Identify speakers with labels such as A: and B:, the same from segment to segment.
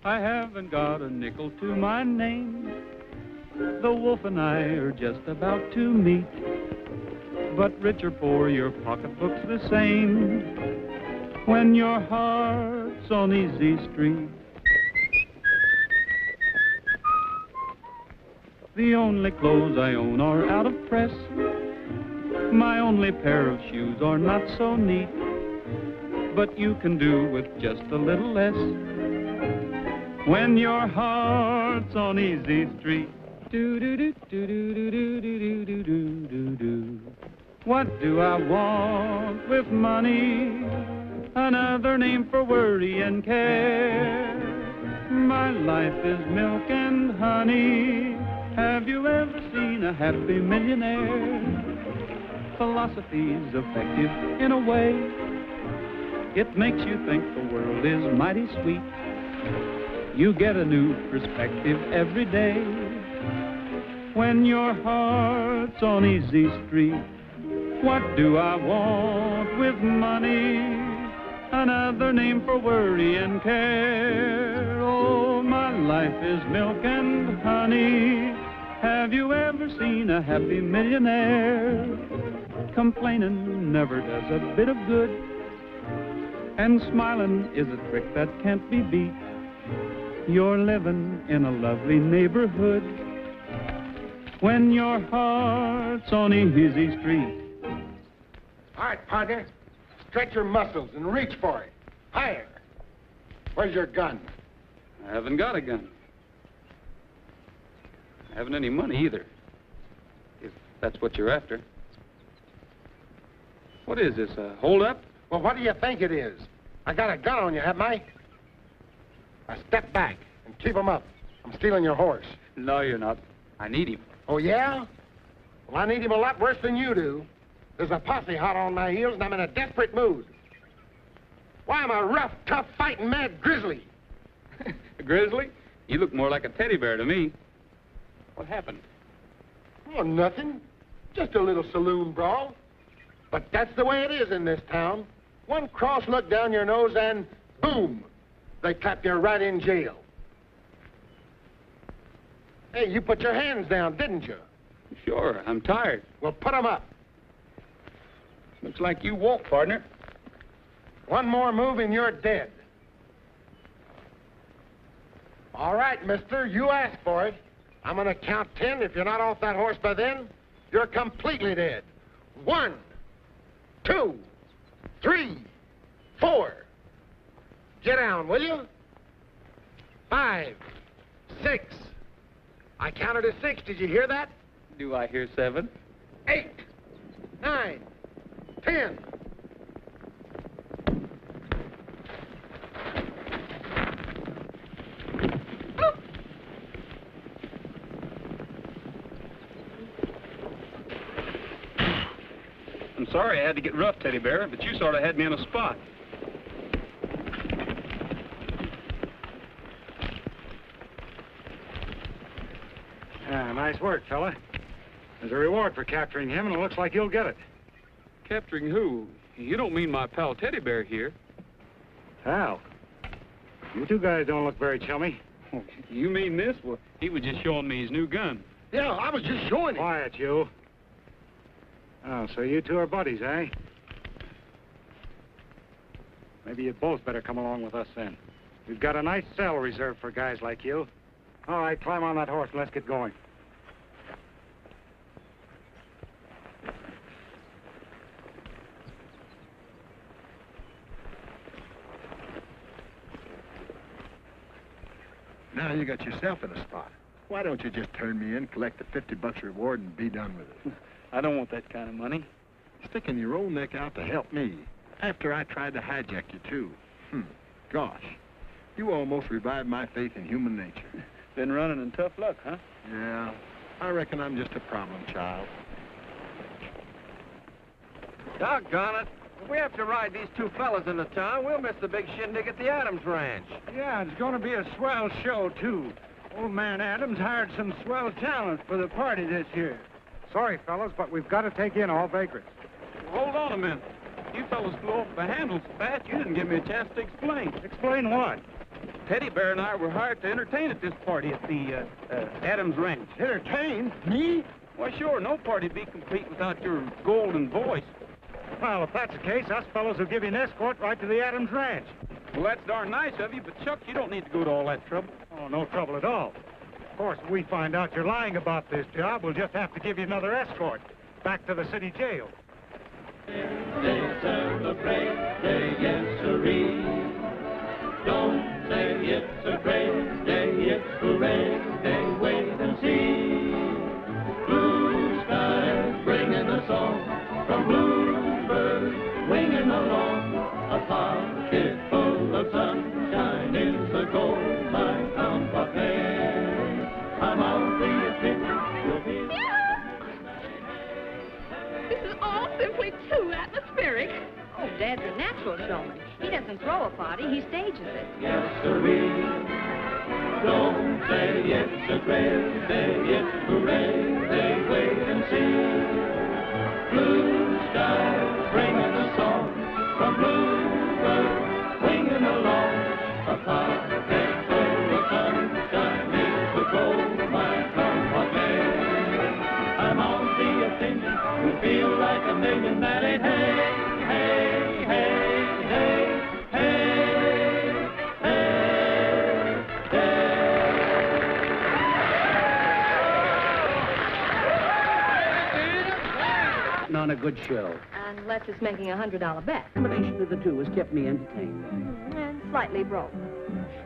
A: I haven't got a nickel to my name. The wolf and I are just about to meet. But rich or poor, your pocketbook's the same when your heart's on Easy Street. The only clothes I own are out of press. My only pair of shoes are not so neat. But you can do with just a little less when your heart's on Easy Street. Do do do do do do do do do do do do. What do I want with money? Another name for worry and care. My life is milk and honey. Have you ever seen a happy millionaire? Philosophy's effective in a way. It makes you think the world is mighty sweet. You get a new perspective every day when your heart's on Easy Street. What do I want with money? Another name for worry and care. Oh, my life is milk and honey. Have you ever seen a happy millionaire? Complaining never does a bit of good, and smiling is a trick that can't be beat. You're living in a lovely neighborhood when your heart's on Easy Street.
B: All right, partner. Stretch your muscles and reach for it. Higher. Where's your gun?
A: I haven't got a gun. I haven't any money either, if that's what you're after. What is this, a hold-up?
B: Well, what do you think it is? I got a gun on you, haven't I? Now step back and keep him up. I'm stealing your horse.
A: No, you're not. I need him.
B: Oh, yeah? Well, I need him a lot worse than you do. There's a posse hot on my heels, and I'm in a desperate mood. Why, I'm a rough, tough, fighting, mad grizzly.
A: A grizzly? You look more like a teddy bear to me. What happened?
B: Oh, nothing. Just a little saloon brawl. But that's the way it is in this town. One cross look down your nose and boom, they clap you right in jail. Hey, you put your hands down, didn't you?
A: Sure, I'm tired.
B: Well, put 'em up.
A: Looks like you walk, partner.
B: One more move and you're dead. All right, mister, you asked for it. I'm gonna count 10. If you're not off that horse by then, you're completely dead. 1, 2, 3, 4. Get down, will you? 5, 6. I counted to 6. Did you hear that?
A: Do I hear 7?
B: 8, 9, 10.
A: I'm sorry I had to get rough, Teddy Bear, but you sort of had me on a spot.
C: Nice work, fella. There's a reward for capturing him, and it looks like you'll get it.
A: Capturing who? You don't mean my pal Teddy Bear here.
C: Hal, you two guys don't look very chummy.
A: Oh, you mean this? Well, he was just showing me his new gun.
B: Yeah, I was just showing him.
C: Quiet, you. Oh, so you two are buddies, eh? Maybe you'd both better come along with us then. We've got a nice cell reserved for guys like you. All right, climb on that horse and let's get going.
B: Now you got yourself in a spot. Why don't you just turn me in, collect the $50 reward, and be done with it?
A: I don't want that kind of money.
B: Sticking your own neck out to help me, after I tried to hijack you, too. Gosh, you almost revived my faith in human nature.
A: Been running in tough luck, huh?
B: Yeah, I reckon I'm just a problem child.
D: Doggone it. If we have to ride these two fellas into town, we'll miss the big shindig at the Adams Ranch.
C: Yeah, it's going to be a swell show, too. Old man Adams hired some swell talent for the party this year. Sorry, fellas, but we've got to take in all vagrants.
A: Hold on a minute. You fellas flew off the handle so fast, you didn't give me a chance to explain.
C: Explain what?
A: Teddy Bear and I were hired to entertain at this party at the Adams Ranch.
C: Entertain? Me?
A: Why, sure, no party'd be complete without your golden voice.
C: Well, if that's the case, us fellows will give you an escort right to the Adams Ranch.
A: Well, that's darn nice of you, but Chuck, you don't need to go to all that trouble.
C: Oh, no trouble at all. Of course, if we find out you're lying about this job, we'll just have to give you another escort back to the city jail.
E: They celebrate, say yes, sirree. Don't say it's a great day, it's hooray, they wait and see. Blue skies bringing a song from bluebirds winging along. A pocket full of sunshine is the goal, my company. I'm on the opinion you'll be...
F: This is all simply too atmospheric.
G: Oh, Dad's a natural showman. He doesn't throw a party, he stages it.
E: Yes, sirree. Don't say it's a great day, it's hooray, they wait and see. Blue skies bringing a song from bluebirds winging along. A pocket full of sunshine is the goal, my company. I'm on the opinion, we feel like a million that ain't hey, hey, hey, hey, hey, hey, hey.
H: On a good show.
G: Unless it's making a $100 bet.
H: The combination of the two has kept me entertained.
G: And slightly broke.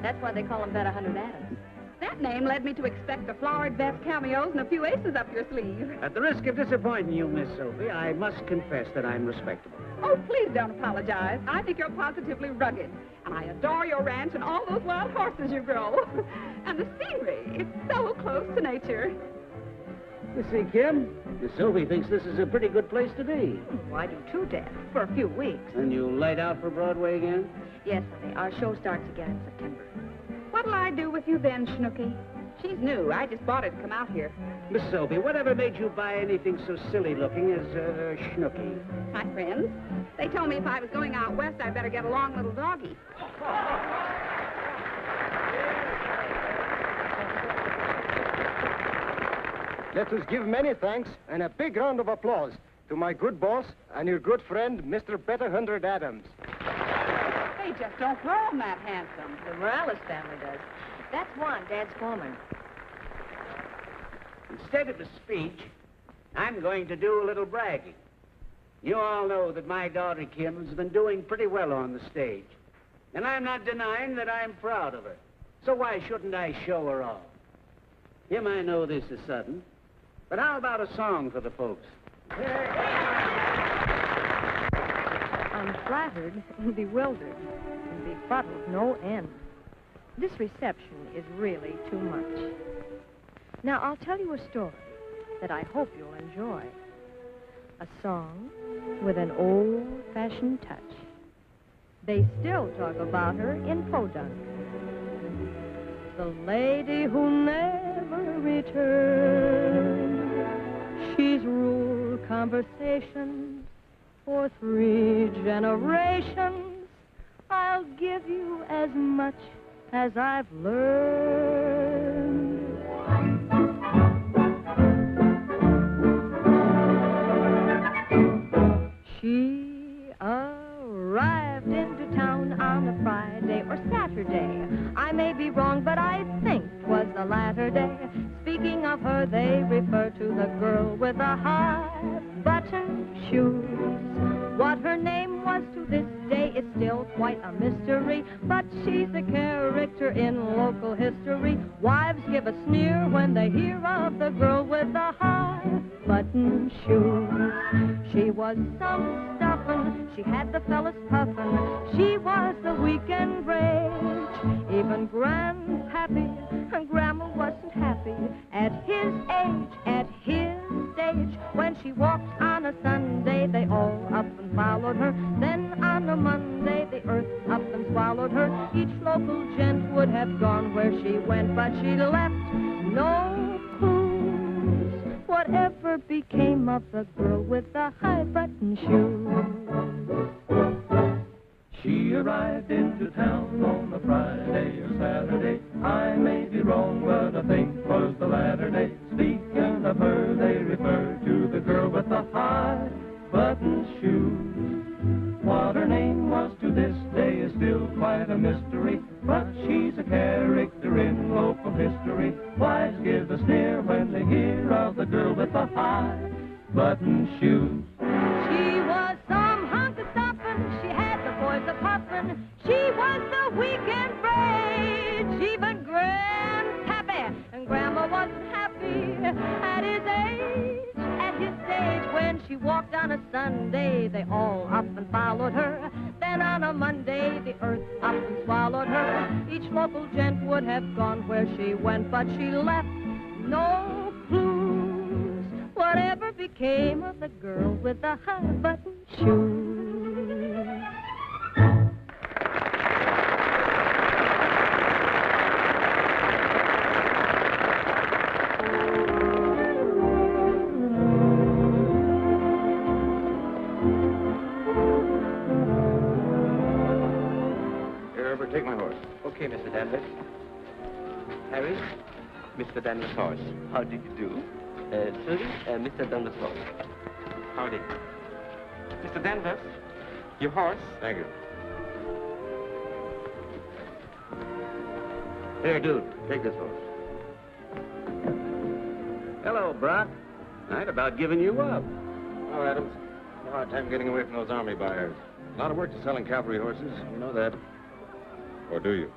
G: That's why they call him Bet 100 Adams.
F: That name led me to expect a flowered vest, cameos, and a few aces up your sleeve.
H: At the risk of disappointing you, Miss Sophie, I must confess that I'm respectable.
F: Oh, please don't apologize. I think you're positively rugged. And I adore your ranch and all those wild horses you grow. And the scenery, it's so close to nature.
H: You see, Kim, Miss Sophie thinks this is a pretty good place to be.
G: Oh, I do too, Dad. For a few weeks.
H: And you'll light out for Broadway again?
G: Yes, honey. Our show starts again in September.
F: What'll I do with you then, Snooky? She's new. I just bought her to come out here.
H: Miss Sophie, whatever made you buy anything so silly looking as Schnooky?
F: My friends, they told me if I was going out west, I'd better get a long little doggy.
B: Let us give many thanks and a big round of applause to my good boss and your good friend, Mr. Bet 100 Adams.
F: They just don't grow 'em that handsome.
G: The Morales family does. That's Juan, Dad's foreman.
H: Instead of a speech, I'm going to do a little bragging. You all know that my daughter Kim has been doing pretty well on the stage. And I'm not denying that I'm proud of her. So why shouldn't I show her off? Kim, I know this is sudden, but how about a song for the folks?
G: I'm flattered and bewildered and befuddled no end. This reception is really too much. Now, I'll tell you a story that I hope you'll enjoy. A song with an old-fashioned touch. They still talk about her in Podunk. The lady who never returned. She's ruled conversation for 3 generations. I'll give you as much as I've learned. She arrived into town on a Friday or Saturday. I may be wrong, but I think 'twas the latter day. Speaking of her, they refer to the girl with the high-button shoes. What her name was to this day is still quite a mystery, but she's a character in local history. Wives give a sneer when they hear of the girl with the high-button shoes. She was some stuffin', she had the fellas puffin'. She was the weekend rage. Even Grandpappy and Grandma wasn't happy at his age, at his stage. When she walked on a Sunday, they all up and followed her. Then on a Monday, the earth up and swallowed her. Each local gent would have gone where she went, but she left no clues. Whatever became of the girl with the high-button shoes?
E: She arrived into town on a Friday or Saturday. I may be wrong, but I think 'twas the latter day. Speaking of her, they refer to the girl with the high button shoes. What her name was to this day is still quite a mystery, but she's a character in local history. Wives give a sneer when they hear of the girl with the high button shoes.
G: She was some hunk of stuffin', she had the boys a-puffin'. She was the weekend rage, even Gram's happy, and Grandma wasn't happy at his age. At his stage, when she walked on a Sunday, they all up and followed her. Then on a Monday, the earth up and swallowed her. Each local gent would have gone where she went, but she left no clues. Whatever became of the girl with the high-button shoes?
B: Take my horse.
I: Okay, Mr. Danvers. Harry, Mr. Danvers' horse. How did you do? Sylvie, Mr. Danvers' horse.
D: Howdy. Mr. Danvers, your horse.
B: Thank you. Here, dude, take this horse.
H: Hello, Brock. I'd about given you up.
B: Oh, Adams. A hard time getting away from those army buyers. A lot of work to selling cavalry horses. You know that. Or do you?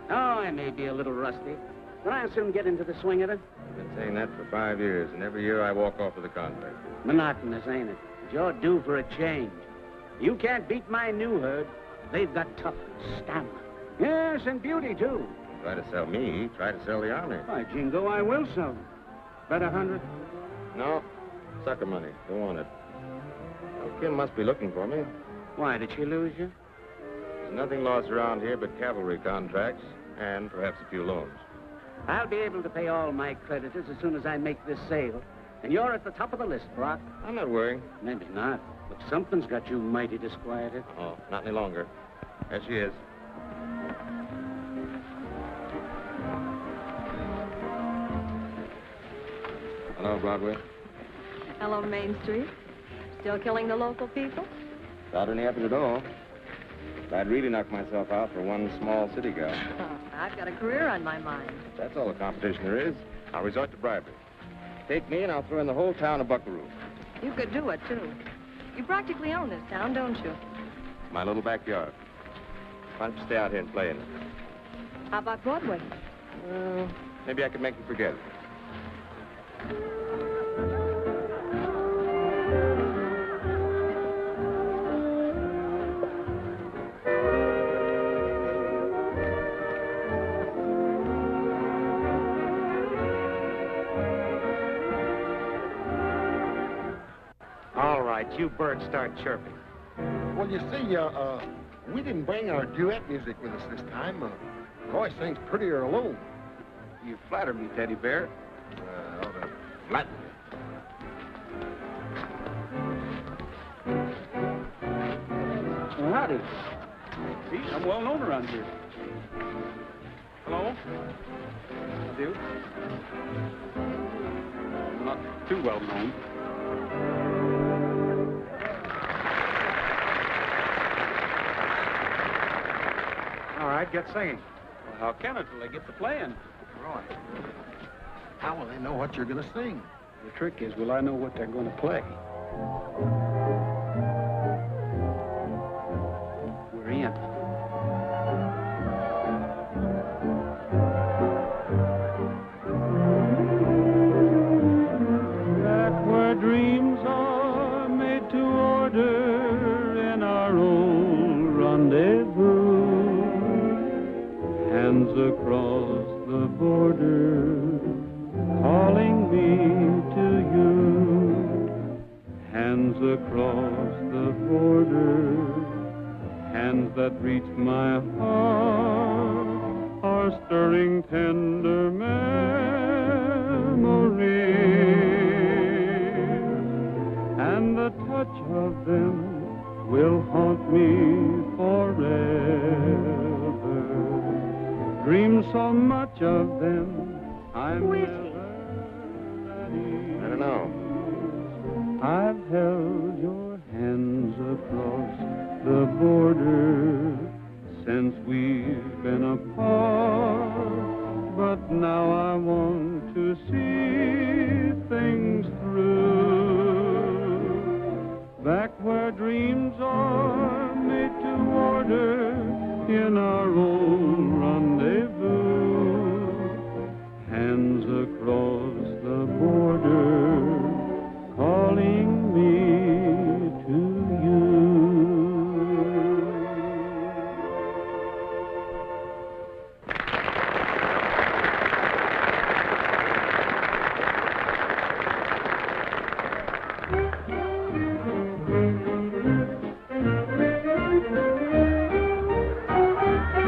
H: Oh, I may be a little rusty, but I'll soon get into the swing of it.
B: I've been saying that for 5 years, and every year I walk off with a contract.
H: Monotonous, ain't it? But you're due for a change. You can't beat my new herd. They've got toughness, stamina. Yes, and beauty, too.
B: Try to sell me, try to sell the army.
H: By jingo, I will sell them. Bet 100?
B: No, sucker money. Don't want it. Well, Kim must be looking for me.
H: Why, did she lose you?
B: There's nothing lost around here but cavalry contracts and perhaps a few loans.
H: I'll be able to pay all my creditors as soon as I make this sale. And you're at the top of the list, Brock.
B: I'm not worrying.
H: Maybe not, but something's got you mighty disquieted.
B: Oh, not any longer. There she is. Hello, Broadway.
G: Hello, Main Street. Still killing the local people?
B: Without any effort at all. I'd really knock myself out for one small city gal.
G: Oh, I've got a career on my mind.
B: That's all the competition there is. I'll resort to bribery. Take me and I'll throw in the whole town a buckaroo.
G: You could do it, too. You practically own this town, don't you?
B: It's my little backyard. Why don't you stay out here and play in it?
G: How about Broadway?
B: Well, maybe I could make you forget it.
C: All right, you birds start chirping.
B: Well, you see, we didn't bring our duet music with us this time. Roy sings prettier alone.
C: You flatter me, Teddy Bear.
B: Latin.
C: Well, howdy. See, I'm well known around here. Hello? I do. Not too well known. All right, get singing. Well, how can it till they get to playing?
B: Roy, how will they know what you're going to sing?
C: The trick is, will I know what they're going to play? We're in.
A: Back where dreams are made to order in our old rendezvous, hands across the border, calling me to you. Hands across the border, hands that reach my heart, are stirring tender memories, and the touch of them will haunt me forever. Dream so much of them, I'm
G: Who is
A: never
G: he?
A: ready.
B: I don't know.
A: I've held your hands across the border since we've been apart, but now I want to see things through. Back where dreams are made to order in our old rendezvous, hands across the border, calling me to you.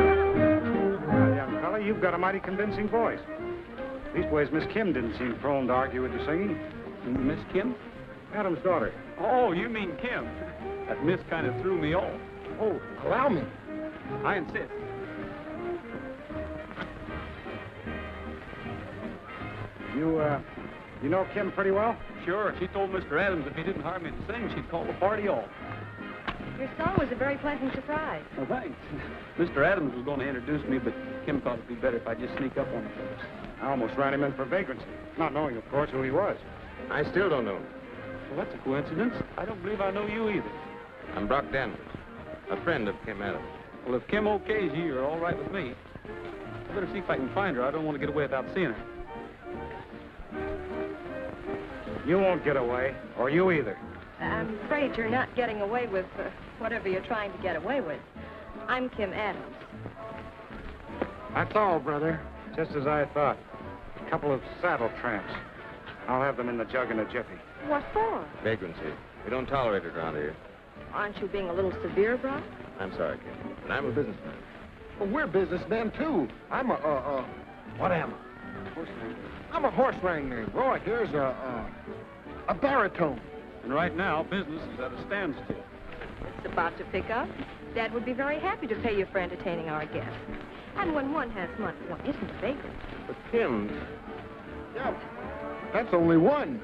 C: Well, young fella, you've got a mighty convincing voice. Leastways, Miss Kim didn't seem prone to argue with your singing.
A: Miss Kim?
C: Adam's daughter.
A: Oh, you mean Kim. That miss kind of threw me off.
B: Oh, allow me.
A: I insist.
C: You know Kim pretty well?
A: Sure, she told Mr. Adams if he didn't hire me to sing, she'd call the party off.
G: Your song was a very pleasant surprise.
A: Well, thanks. Mr. Adams was going to introduce me, but Kim thought it'd be better if I just sneak up on him first.
C: I almost ran him in for vagrancy, not knowing, of course, who he was.
B: I still don't know.
A: Well, that's a coincidence. I don't believe I know you either.
B: I'm Brock Danvers, a friend of Kim Adams.
A: Well, if Kim okays you, you're all right with me. I better see if I can find her. I don't want to get away without seeing her.
C: You won't get away, or you either.
G: I'm afraid you're not getting away with whatever you're trying to get away with. I'm Kim Adams.
C: That's all, brother. Just as I thought. A couple of saddle tramps. I'll have them in the jug in a jiffy.
G: What for?
B: Vagrancy. We don't tolerate it around here.
G: Aren't you being a little severe, Brock?
B: I'm sorry, Kim. And I'm a businessman.
J: Well, we're businessmen, too. I'm what am I? I'm a horse wrangler. Roy here's a baritone.
A: And right now, business is at a standstill.
G: It's about to pick up. Dad would be very happy to pay you for entertaining our guests. And when one has money, one isn't a vagrant.
B: But Kim,
J: Yeah, that's only one.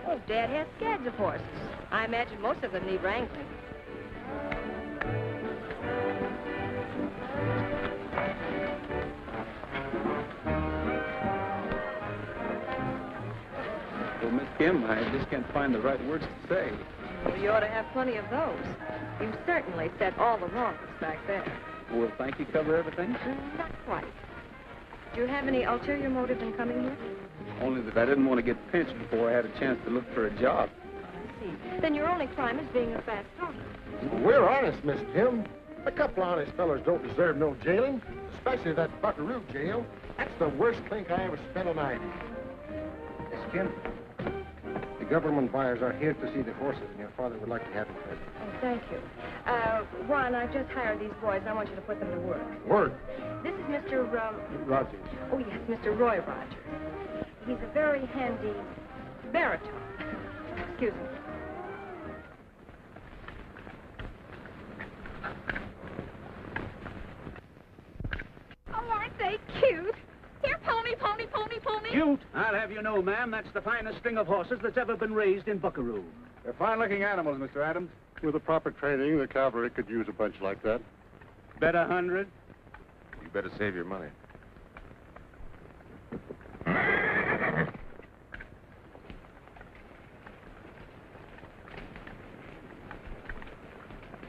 G: Oh, Dad has scads of horses. I imagine most of them need wrangling.
A: Well, Miss Kim, I just can't find the right words to say.
G: Well, you ought to have plenty of those. You certainly said all the wrong ones back there.
A: Will thank you cover everything?
G: Not quite. Do you have any ulterior motive in coming here?
A: Only that I didn't want to get pinched before I had a chance to look for a job.
G: I see. Then your only crime is being a fast talker.
J: We're honest, Miss Kim. A couple honest fellas don't deserve no jailing, especially that buckaroo jail. That's the worst clink I ever spent a night in. Miss Kim, the government buyers are here to see the horses, and your father would like to have them present.
G: Oh, thank you. Juan, I've just hired these boys. I want you to put them to work.
J: Word.
G: This is Mr.
J: Rogers.
G: Oh, yes, Mr. Roy Rogers. He's a very handy baritone. Excuse me.
F: Oh, aren't they cute? Here, pony, pony, pony, pony.
H: Cute? I'll have you know, ma'am, that's the finest string of horses that's ever been raised in Buckaroo.
C: They're fine-looking animals, Mr. Adams.
K: With the proper training, the cavalry could use a bunch like that.
H: Bet 100.
B: you better save your money.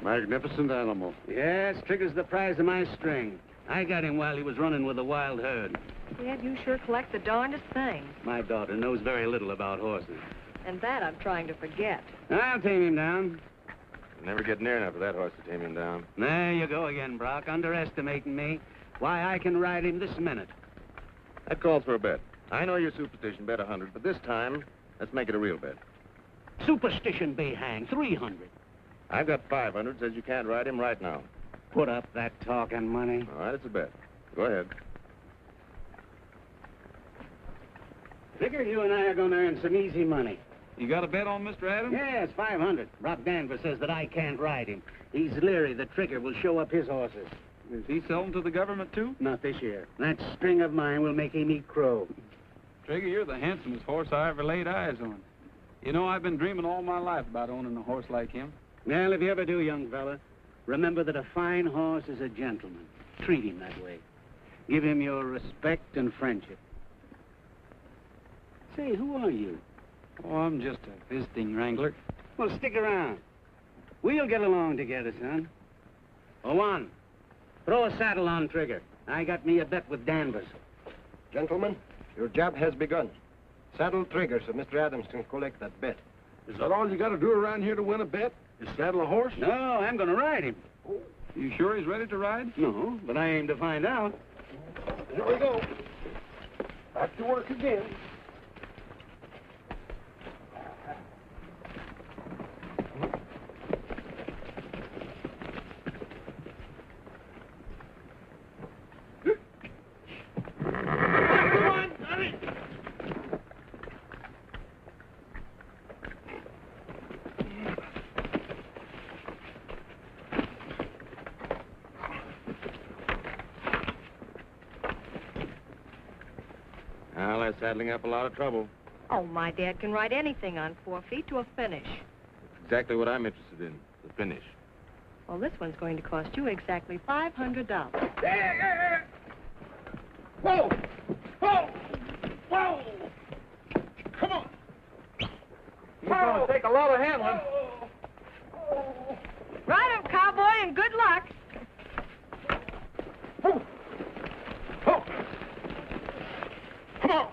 K: Magnificent animal.
H: Yes, Trigger's the prize of my string. I got him while he was running with a wild herd.
G: Dad, you sure collect the darndest thing.
H: My daughter knows very little about horses.
G: And that I'm trying to forget.
H: I'll tame him down.
B: You'll never get near enough of that horse to tame him down.
H: There you go again, Brock, underestimating me. Why, I can ride him this minute.
B: That calls for a bet. I know your superstition, bet 100, but this time, let's make it a real bet.
H: Superstition be hanged, 300.
B: I've got 500, says you can't ride him right now.
H: Put up that talking money.
B: All right, it's a bet. Go ahead.
H: Figure you and I are going to earn some easy money.
D: You got a bet on Mr. Adams?
H: Yes, 500. Brock Danvers says that I can't ride him. He's leery the Trigger will show up his horses.
D: Is he selling to the government, too?
H: Not this year. That string of mine will make him eat crow.
D: Trigger, you're the handsomest horse I ever laid eyes on. You know, I've been dreaming all my life about owning a horse like him.
H: Well, if you ever do, young fella, remember that a fine horse is a gentleman. Treat him that way. Give him your respect and friendship. Say, who are you?
D: Oh, I'm just a visiting wrangler.
H: Well, stick around. We'll get along together, son. For one, throw a saddle on Trigger. I got me a bet with Danvers.
J: Gentlemen, your job has begun. Saddle Trigger so Mr. Adams can collect that bet.
K: Is that all you got to do around here to win a bet? Is saddle a horse?
H: No, I'm going to ride him.
D: You sure he's ready to ride?
H: No, but I aim to find out.
K: Here we go. Back to work again.
I: Well, that's saddling up a lot of trouble.
G: Oh, my dad can ride anything on 4 feet to a finish.
I: Exactly what I'm interested in, the finish.
G: Well, this one's going to cost you exactly $500.
K: Whoa! Whoa! Whoa! Come on!
D: He's going to take a lot of handling.
G: Ride him, cowboy, and good luck.
K: Whoa! Whoa! Come on!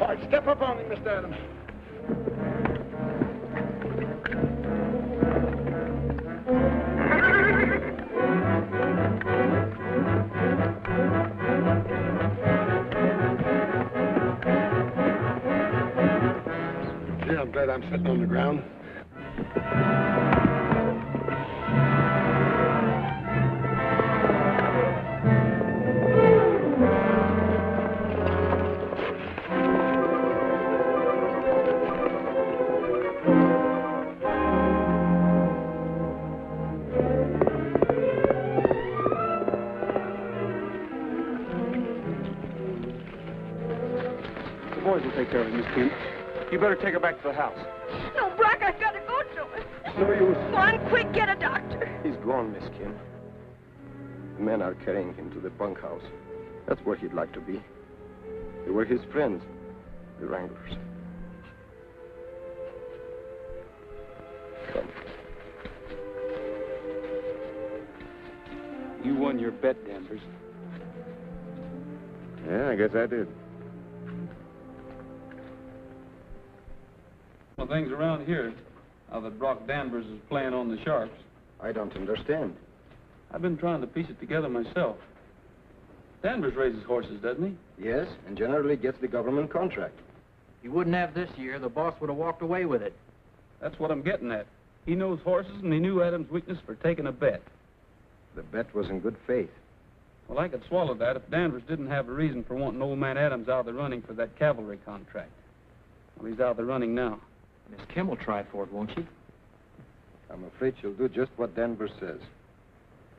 K: All right, step up on him, Mr. Adams. Yeah, I'm glad I'm sitting on the ground.
D: The boys will take care of it, Miss Kim. You better take her back to the house.
F: No, Brock, I've got to go to him.
K: No use.
F: Go on, quick, get a doctor.
J: He's gone, Miss Kim. The men are carrying him to the bunkhouse. That's where he'd like to be. They were his friends, the Wranglers. Come.
D: You won your bet, Danvers.
I: Yeah, I guess I did.
D: Well, things around here, now that Brock Danvers is playing on the sharps.
J: I don't understand.
D: I've been trying to piece it together myself. Danvers raises horses, doesn't he?
J: Yes, and generally gets the government contract.
L: He wouldn't have this year. The boss would have walked away with it.
D: That's what I'm getting at. He knows horses, and he knew Adams' weakness for taking a bet.
J: The bet was in good faith.
D: Well, I could swallow that if Danvers didn't have a reason for wanting old man Adams out of the running for that cavalry contract. Well, he's out of the running now.
L: Miss Kim will try for it, won't she?
J: I'm afraid she'll do just what Danvers says.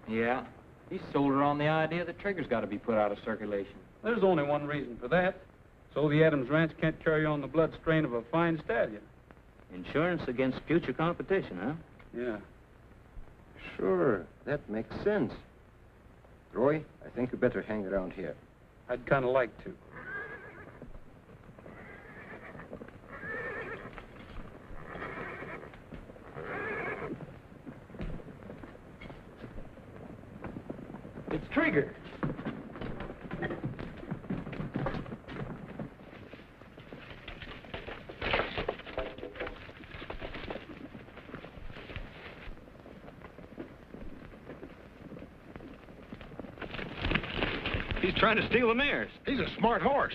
L: Yeah. He sold her on the idea that Trigger's got to be put out of circulation.
D: There's only one reason for that. So the Adams Ranch can't carry on the blood strain of a fine stallion.
L: Insurance against future competition, huh?
D: Yeah.
J: Sure, that makes sense. Roy, I think you better hang around here.
D: I'd kind of like to. It's Trigger.
K: He's trying to steal the mares. He's a smart horse.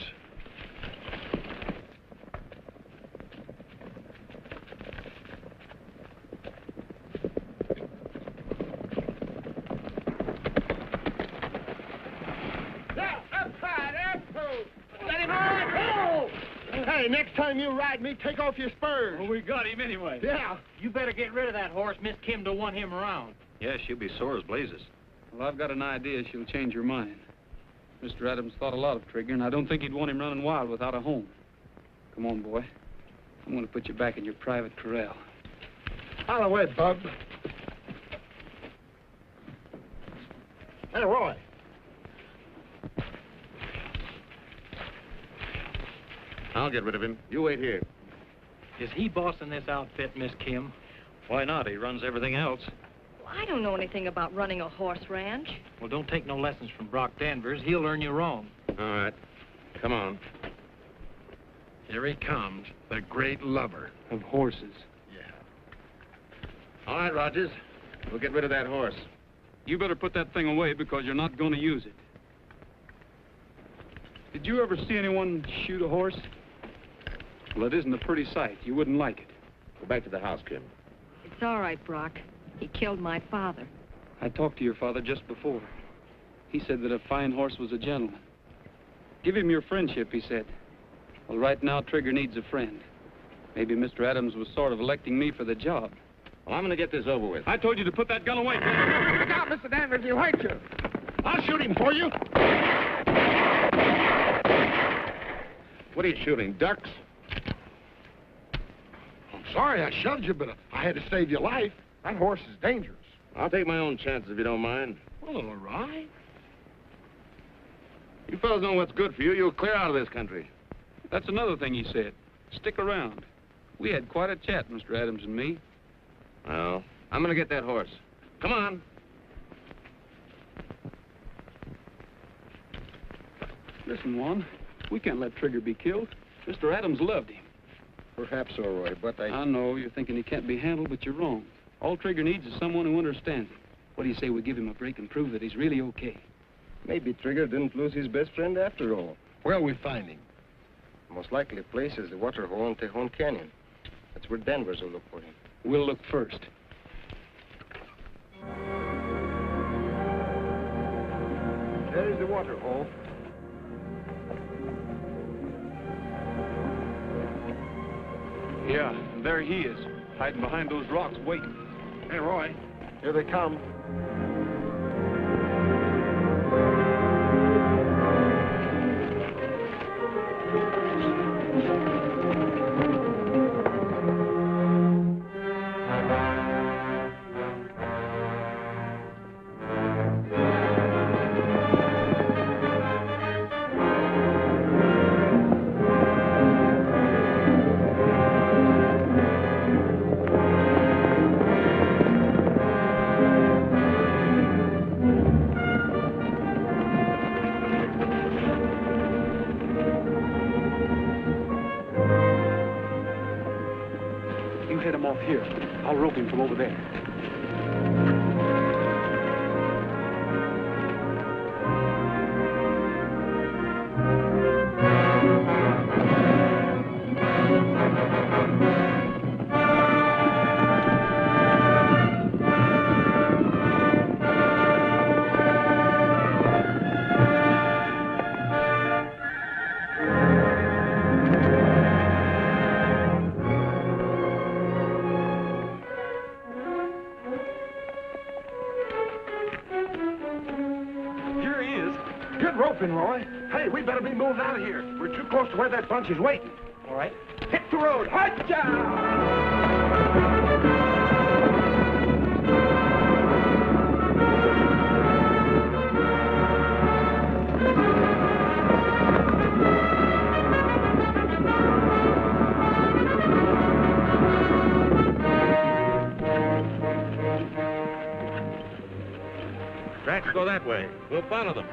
B: Yeah, upside, up,
J: Hey, next time you ride me, take off your spurs.
D: Well, we got him anyway.
J: Yeah.
L: You better get rid of that horse. Miss Kim don't want him around.
K: Yeah, she'll be sore as blazes.
D: Well, I've got an idea she'll change her mind. Mr. Adams thought a lot of Trigger, and I don't think he'd want him running wild without a home. Come on, boy. I'm going to put you back in your private corral.
J: Out of the way, bub. Hey, Roy.
B: I'll get rid of him. You wait here.
L: Is he bossing this outfit, Miss Kim?
K: Why not? He runs everything else.
G: I don't know anything about running a horse ranch.
L: Well, don't take no lessons from Brock Danvers. He'll learn you wrong.
B: All right. Come on. Here he comes, the great lover.
D: Of horses.
B: Yeah. All right, Rogers. We'll get rid of that horse.
D: You better put that thing away because you're not going to use it. Did you ever see anyone shoot a horse? Well, it isn't a pretty sight. You wouldn't like it.
B: Go back to the house, Kim.
G: It's all right, Brock. He killed my father.
D: I talked to your father just before. He said that a fine horse was a gentleman. Give him your friendship, he said. Well, right now, Trigger needs a friend. Maybe Mr. Adams was sort of electing me for the job.
B: Well, I'm going to get this over with.
D: I told you to put that gun away.
J: Look out, Mr. Danvers, he'll hurt you. I'll shoot him for you.
B: What are you shooting, ducks?
J: I'm sorry I shoved you, but I had to save your life. That horse is dangerous.
B: I'll take my own chances if you don't mind.
J: Well, all right.
B: You fellas know what's good for you. You'll clear out of this country.
D: That's another thing he said. Stick around. We had quite a chat, Mr. Adams and me.
B: Well, I'm going to get that horse. Come on.
D: Listen, Juan, we can't let Trigger be killed. Mr. Adams loved him.
J: Perhaps so, Roy, but
D: I know you're thinking he can't be handled, but you're wrong. All Trigger needs is someone who understands him. What do you say we give him a break and prove that he's really okay?
M: Maybe Trigger didn't lose his best friend after all.
J: Where'll we find him?
M: The most likely place is the water hole in Tejon Canyon. That's where Danvers will look for him.
D: We'll look first.
J: There's the water hole.
D: Yeah, and there he is, hiding behind those rocks, waiting.
J: Hey, Roy, here they come.
D: Here, I'll rope him from over there.
J: Roy. Hey, we better be moving out of here. We're too close to where that bunch is waiting.
L: All right.
J: Hit the road. Hi-ya!
B: Tracks go that way. We'll follow them.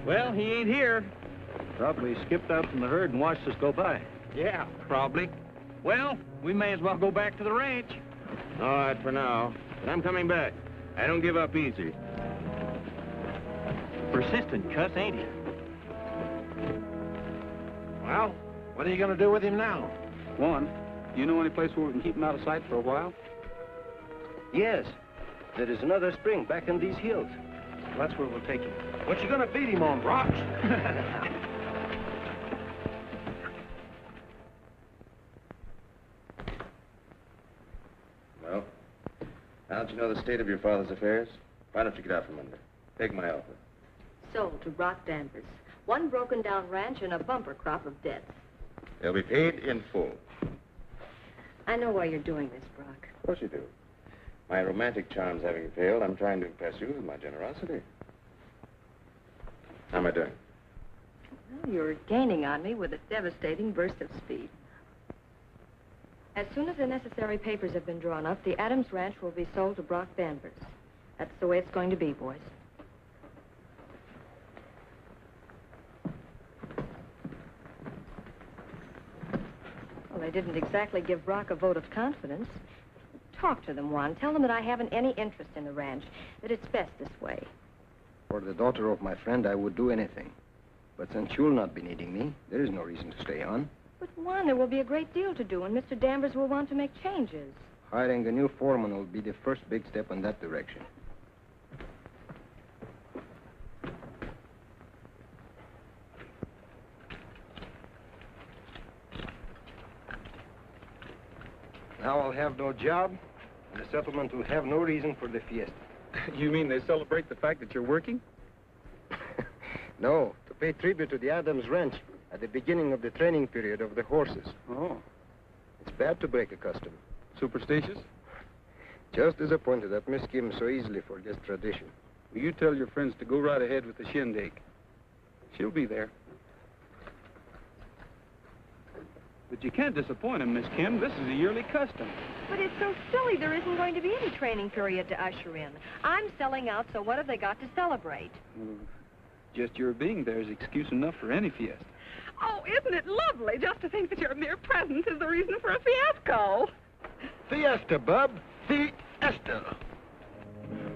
C: Well, he ain't here.
K: Probably skipped out from the herd and watched us go by.
C: Yeah, probably. Well, we may as well go back to the ranch.
N: All right, for now. But I'm coming back. I don't give up easy.
K: Persistent cuss, ain't he?
B: Well, what are you going to do with him now?
D: One, you know any place where we can keep him out of sight for a while?
M: Yes. There is another spring back in these hills. That's where we'll take him.
B: What you going to beat him on, rocks?
N: Well, now that you know the state of your father's affairs, why don't you get out from under? Take my offer.
G: Sold to Brock Danvers. One broken down ranch and a bumper crop of debts.
N: They'll be paid in full.
G: I know why you're doing this, Brock.
N: Of course you do. My romantic charms having failed, I'm trying to impress you with my generosity. How am I doing?
G: Well, you're gaining on me with a devastating burst of speed. As soon as the necessary papers have been drawn up, the Adams Ranch will be sold to Brock Danvers. That's the way it's going to be, boys. Well, they didn't exactly give Brock a vote of confidence. Talk to them, Juan. Tell them that I haven't any interest in the ranch, that it's best this way.
M: For the daughter of my friend, I would do anything. But since you'll not be needing me, there is no reason to stay on.
G: But, Juan, there will be a great deal to do, and Mr. Danvers will want to make changes.
M: Hiring a new foreman will be the first big step in that direction. Now I'll have no job, and the settlement will have no reason for the fiesta.
D: You mean they celebrate the fact that you're working?
M: No, to pay tribute to the Adams Ranch at the beginning of the training period of the horses.
D: Oh.
M: It's bad to break a custom.
D: Superstitious?
M: Just disappointed that Miss Kim so easily forgets tradition.
D: Well, you tell your friends to go right ahead with the shindig. She'll be there. But you can't disappoint him, Miss Kim. This is a yearly custom.
G: But it's so silly. There isn't going to be any training period to usher in. I'm selling out, so what have they got to celebrate?
D: Just your being there is excuse enough for any fiesta.
F: Oh, isn't it lovely just to think that your mere presence is the reason for a fiasco?
B: Fiesta, bub. Fiesta.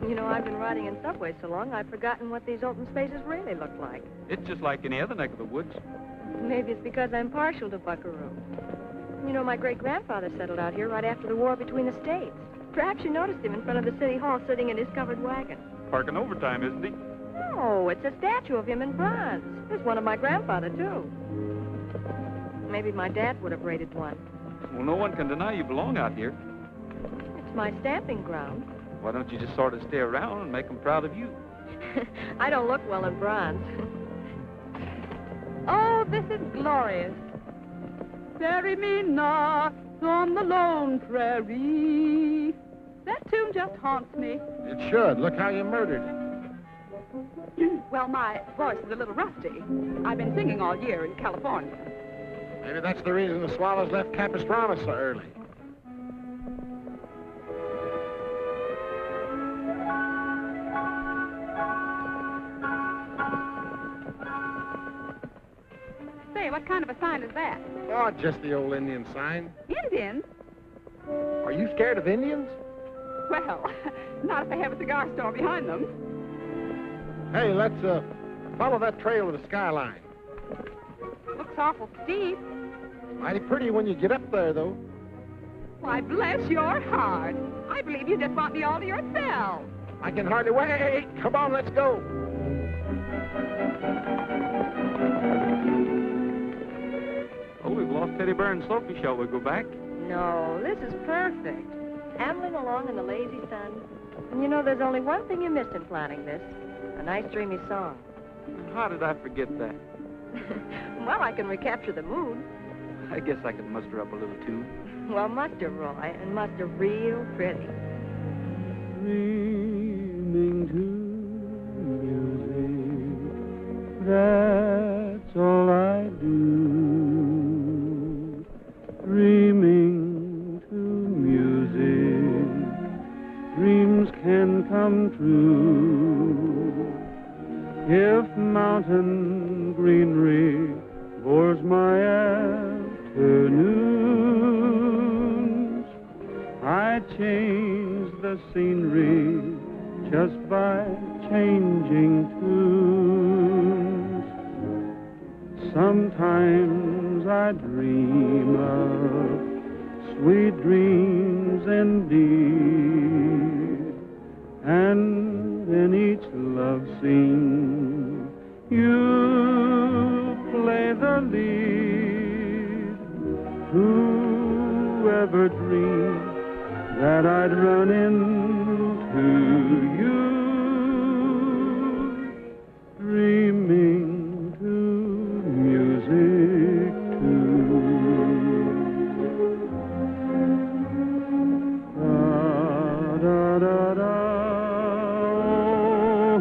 G: You know, I've been riding in subways so long, I've forgotten what these open spaces really look like.
D: It's just like any other neck of the woods.
G: Maybe it's because I'm partial to Buckaroo. You know, my great-grandfather settled out here right after the war between the states. Perhaps you noticed him in front of the city hall sitting in his covered wagon.
D: Parking overtime, isn't he?
G: No, it's a statue of him in bronze. There's one of my grandfather, too. Maybe my dad would have raided one.
D: Well, no one can deny you belong out here.
G: It's my stamping ground.
D: Why don't you just sort of stay around and make them proud of you?
G: I don't look well in bronze.
F: Oh, this is glorious. Bury me not on the lone prairie. That tune just haunts me.
B: It should. Look how you murdered it.
F: Well, my voice is a little rusty. I've been singing all year in California.
B: Maybe that's the reason the Swallows left Capistrano so early.
F: Say, what kind of a sign is that?
B: Oh, just the old Indian sign.
F: Indians?
B: Are you scared of Indians?
F: Well, not if they have a cigar store behind them.
B: Hey, let's follow that trail to the skyline.
F: Looks awful steep.
B: Mighty pretty when you get up there, though.
F: Why, bless your heart. I believe you just want me all to yourself.
B: I can hardly wait. Come on, let's go.
D: Oh, we've lost Teddy Bear and Sophie. Shall we go back?
G: No, this is perfect. Ambling along in the lazy sun. And you know, there's only one thing you missed in planning this. A nice dreamy song.
D: How did I forget that?
G: Well, I can recapture the mood.
D: I guess I can muster up a little tune.
G: Well, muster, Roy, and muster real pretty.
A: Dreaming to music, that's all I do. Dreaming to music, dreams can come true. If mountain greenery bores my afternoons, I change the scenery just by changing tunes. Sometimes I dream of sweet dreams indeed, and in each love scene you play the lead. Whoever dreamed that I'd run into you, dreaming to music too. Da da da. Oh,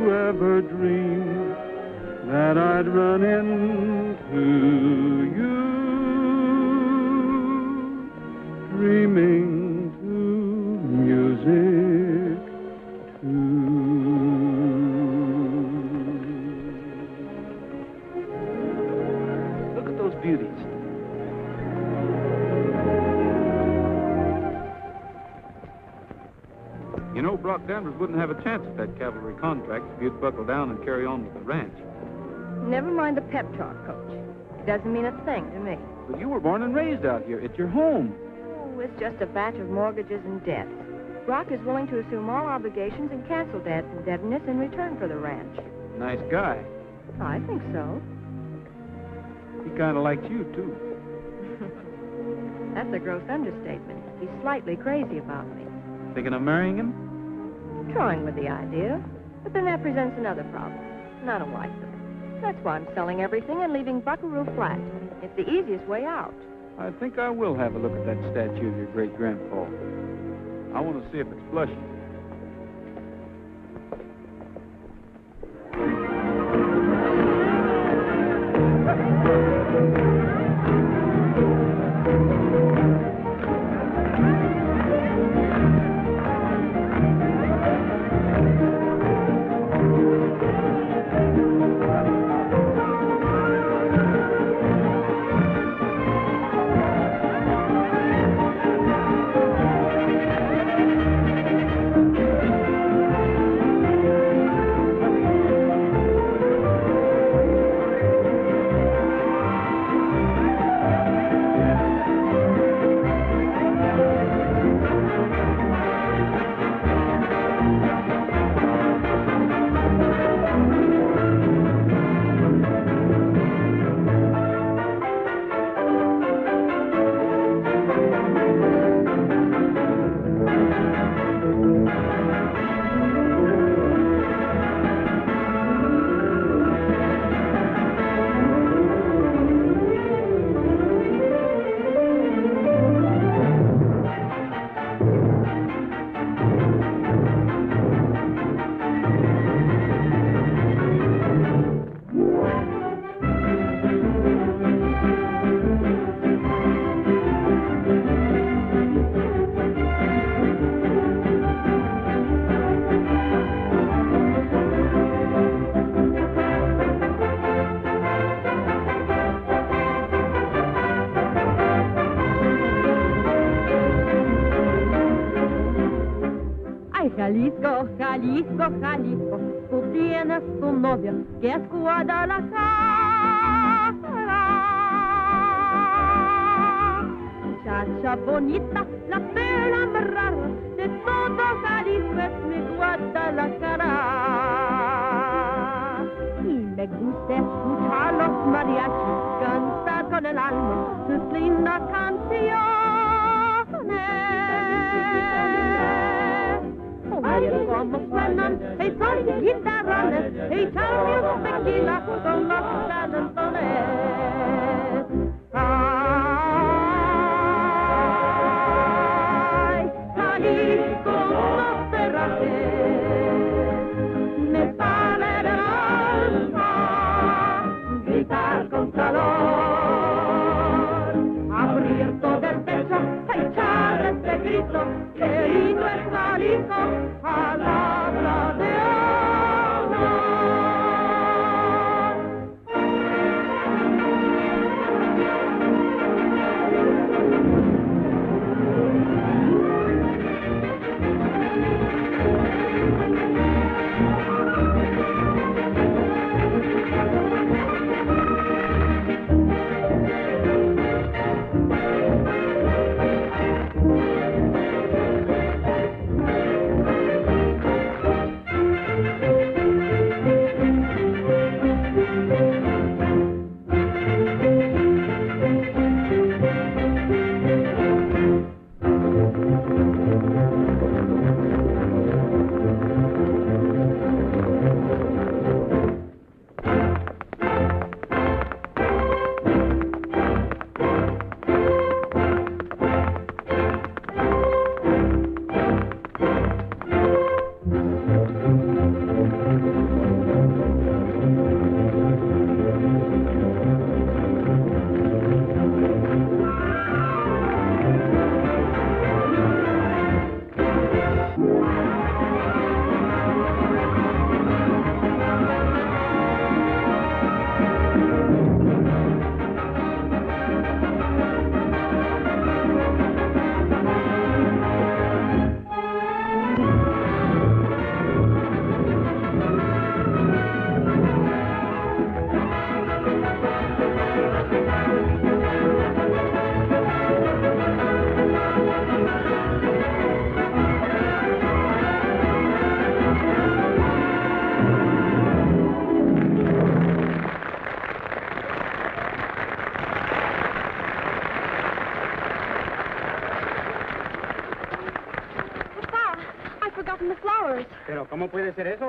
A: whoever dreamed that I'd run into you, dreaming to music too.
D: Look at those beauties. You know, Brock Danvers wouldn't have a chance at that cavalry contract if you'd buckle down and carry on with the ranch.
G: Never mind the pep talk, Coach. It doesn't mean a thing to me.
D: But you were born and raised out here. It's your home.
G: Oh, it's just a batch of mortgages and debts. Brock is willing to assume all obligations and cancel debts and indebtedness in return for the ranch.
D: Nice guy.
G: I think so.
D: He kind of likes you, too.
G: That's a gross understatement. He's slightly crazy about me.
D: Thinking of marrying him?
G: Toying with the idea. But then that presents another problem. And I don't like them. That's why I'm selling everything and leaving Buckaroo Flat. It's the easiest way out.
D: I think I will have a look at that statue of your great-grandpa. I want to see if it's blushing.
O: Jalisco, Jalisco, Jalisco, tú tienes tu novia que es Guadalajara. Muchacha bonita, la perla más rara de todo Jalisco es mi Guadalajara. Y me gusta escuchar los mariachis cantar con el alma sus lindas canciones. Oye cómo suenan esos guitarrones, echarme un tequila con los calentones. Ay, Jalisco, no te rajes, me sale del alma gritar con calor, abrir todo el pecho, echar este grito, que lindo es Jalisco. Palabra de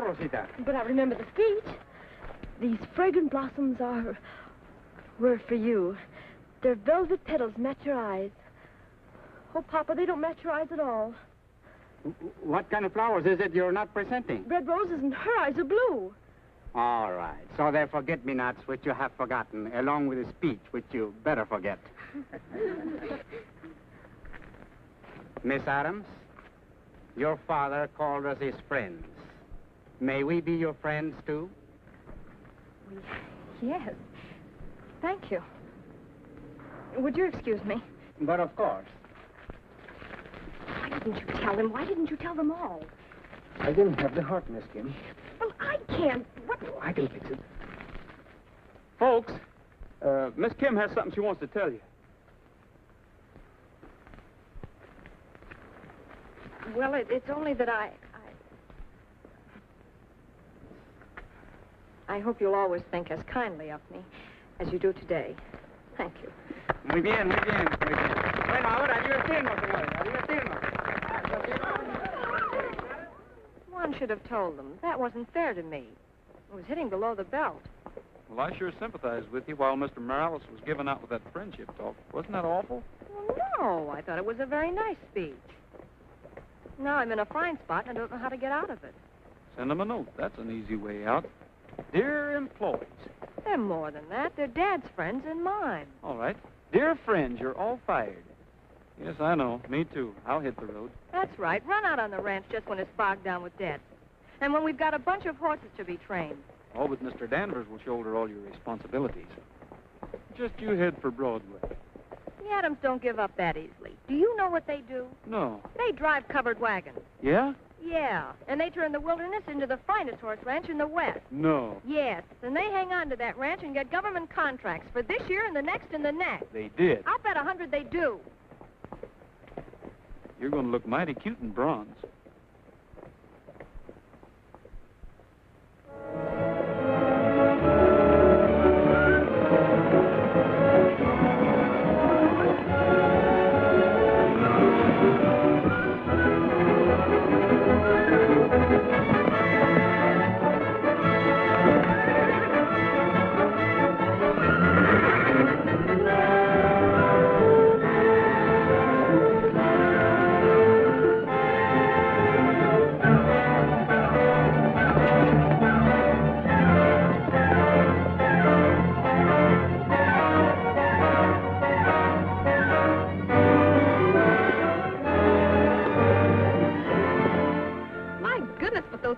C: Rosita.
G: But I remember the speech. These fragrant blossoms were for you. Their velvet petals match your eyes. Oh, Papa, they don't match your eyes at all.
C: What kind of flowers is it you're not presenting?
G: Red roses and her eyes are blue.
C: All right. So they're forget-me-nots which you have forgotten, along with a speech which you better forget. Miss Adams, your father called us his friends. May we be your friends, too?
G: Yes. Thank you. Would you excuse me?
C: But of course.
G: Why didn't you tell them? Why didn't you tell them all?
C: I didn't have the heart, Miss Kim.
G: Well, I can't. What?
C: Oh, I can fix it.
D: Folks, Miss Kim has something she wants to tell you.
G: Well, it's only that I hope you'll always think as kindly of me as you do today. Thank you.
C: Muy bien, muy bien, muy bien. Bueno, ahora divertirnos, señores, a divertirnos.
G: One should have told them. That wasn't fair to me. It was hitting below the belt.
D: Well, I sure sympathized with you while Mr. Morales was giving out with that friendship talk. Wasn't that awful?
G: Well, no, I thought it was a very nice speech. Now I'm in a fine spot and I don't know how to get out of it.
D: Send them a note. That's an easy way out. Dear employees.
G: They're more than that. They're Dad's friends and mine.
D: All right. Dear friends, you're all fired. Yes, I know. Me too. I'll hit the road.
G: That's right. Run out on the ranch just when it's bogged down with debt. And when we've got a bunch of horses to be trained.
D: Oh, but Mr. Danvers will shoulder all your responsibilities. Just you head for Broadway.
G: The Adams don't give up that easily. Do you know what they do?
D: No.
G: They drive covered wagons.
D: Yeah?
G: Yeah, and they turn the wilderness into the finest horse ranch in the West.
D: No.
G: Yes, and they hang on to that ranch and get government contracts for this year and the next and the next.
D: They did.
G: I'll bet 100 they do.
D: You're going to look mighty cute in bronze.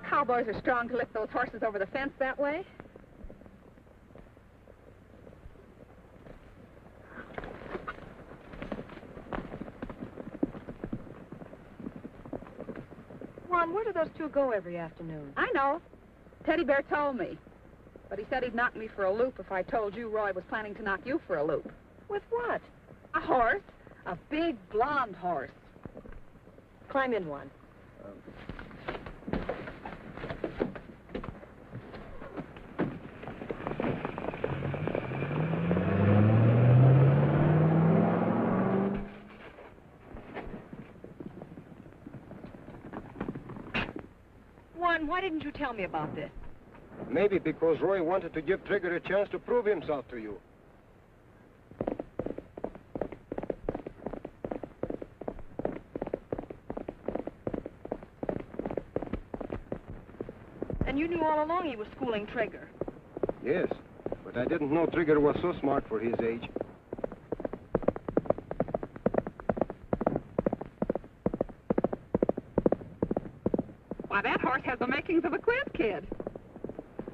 F: Cowboys are strong to lift those horses over the fence that way.
G: Juan, where do those two go every afternoon?
F: I know. Teddy Bear told me. But he said he'd knock me for a loop if I told you Roy was planning to knock you for a loop.
G: With what?
F: A horse. A big blonde horse.
G: Climb in, Juan. Juan, why didn't you tell me about this?
M: Maybe because Roy wanted to give Trigger a chance to prove himself to you.
G: And you knew all along he was schooling Trigger.
M: Yes, but I didn't know Trigger was so smart for his age.
F: Why, that horse has the makings of a quiz kid.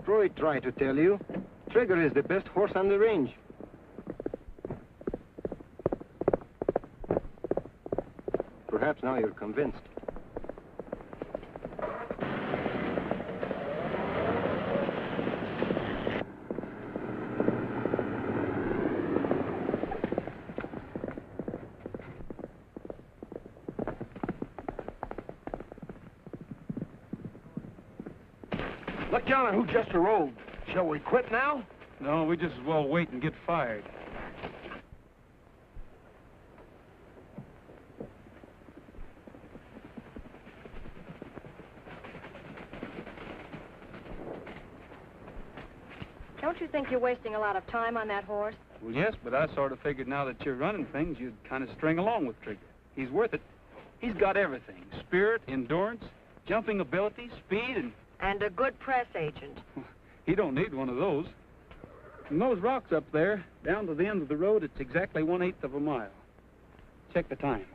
M: Roy tried to tell you, Trigger is the best horse on the range. Perhaps now you're convinced.
B: Look yonder, who just arose. Shall we quit now?
D: No, we just as well wait and get fired.
G: Don't you think you're wasting a lot of time on that horse?
D: Well, yes, but I sort of figured now that you're running things, you'd kind of string along with Trigger. He's worth it. He's got everything. Spirit, endurance, jumping ability, speed, and...
G: And a good press agent.
D: He don't need one of those. From those rocks up there, down to the end of the road, it's exactly 1/8 of a mile. Check the time.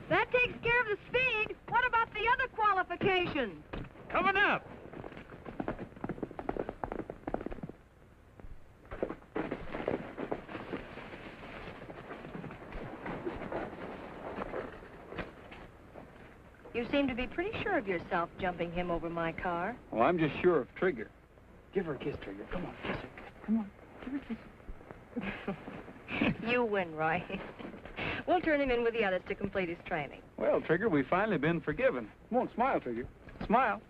G: That takes care of the speed. What about the other qualifications?
D: Coming up.
G: You seem to be pretty sure of yourself jumping him over my car.
D: Well, I'm just sure of Trigger. Give her a kiss, Trigger. Come on, kiss her. Come on, give her a kiss.
G: You win, Roy. We'll turn him in with the others to complete his training.
D: Well, Trigger, we've finally been forgiven. Come on, smile, Trigger. Smile.